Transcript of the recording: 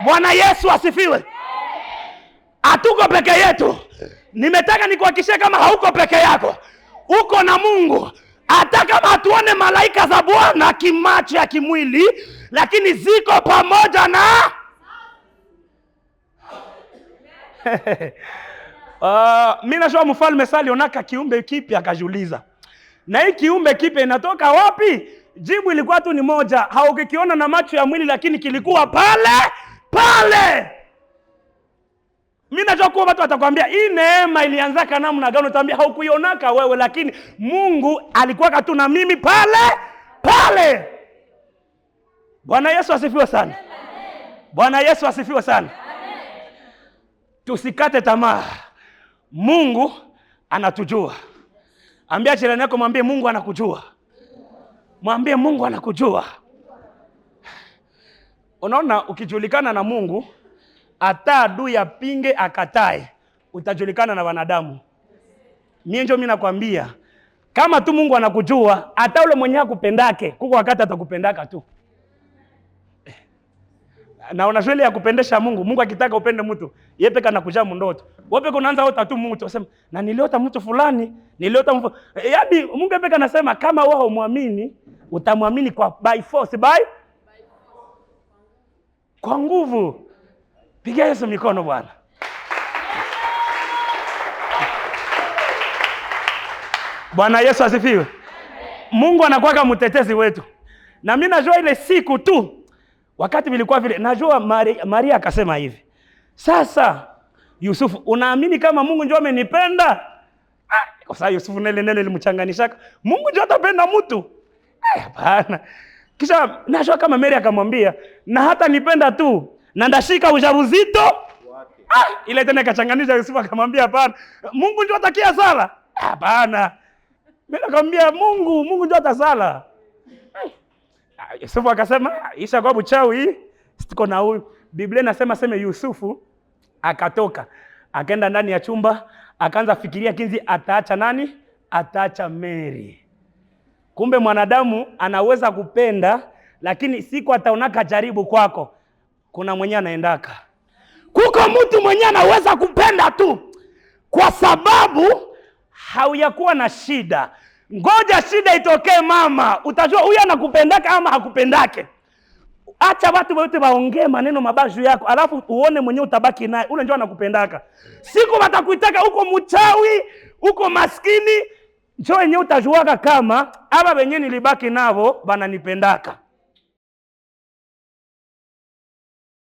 Bwana Yesu asifiwe. Hatuko peke yetu. Nimetaka nikuhakikishie kama hauko peke yako. Uko na Mungu. Hata kama hatuone malaika za Bwana kimacho ya kimwili, lakini ziko pamoja na mimi nashoa mfalme Sali onaka kiumbe kipya akajiuliza. Na hii kiumbe kipya inatoka wapi? Jibu ilikuwa tu ni moja. Haukikiona na macho ya mwili, lakini kilikuwa pale. Mimi najua kwa watu watakwambia hii neema ilianza kana namna gani, utaambia haukuionaka wewe, lakini Mungu alikuwa tu na mimi pale. Bwana Yesu asifiwe sana. Bwana Yesu asifiwe sana. Tusikate tamaa. Mungu anatujua. Ambia jirani yako, mwambie Mungu anakujua. Mwambie Mungu anakujua. Unaona, ukijulikana na Mungu, hata adui apinge akatae, utajulikana na wanadamu. Mimi nakwambia, kama tu Mungu anakujua, hata ule mwenye akupendake, kuko wakati atakupendaka tu. Na unashwele ya kupendesha Mungu. Mungu akitaka upende mtu, yeye peka anakuja mundoto. Wewe peka unaanza hota tu mtu, unasema na niliota mtu fulani, niliota mtu. Yaani Mungu peka anasema kama wewe humwamini, utamwamini by force, kwa nguvu. Piga Yesu mikono Bwana. Bwana Yesu asifiwe. Mungu anakuwa mtetezi wetu. Na mimi najua ile siku tu wakati vilikuwa vile, najua Maria akasema hivi. Sasa Yusufu, unaamini kama Mungu ndio amenipenda? Kwa sababu Yusufu nene lilimchanganishaka. Mungu ndio atapenda mtu? Hapana. Kisha najua kama Maria akamwambia, na hata nipenda tu na ndashika ujauzito wake. Ile tena kachanganisha Yusufu akamwambia hapana. Mungu ndio atakia sala? Hapana. Mimi nakwambia Mungu ndio atasala. Yusufu akasema isha kwa buchawi siko na huyu. Biblia inasema Yusufu akatoka, akaenda ndani ya chumba, akaanza fikiria kinzi ataacha nani? Ataacha Mary. Kumbe mwanadamu anaweza kupenda, lakini siku ataonaka jaribu kwako, kuna mwenye anaendaka. Kuko mtu mwenye anaweza kupenda tu kwa sababu hauyakuwa na shida. Ngoja shida itokee mama, utajua huyu anakupendaka ama hakupendake. Acha watu wote waongee maneno mabaya yako, alafu uone mwenyewe utabaki naye, ule ndio anakupendaka. Siku watakuitaka uko mchawi, uko maskini, njoo wenyewe utajuaka kama aba wenyewe nilibaki navo bananipendaka.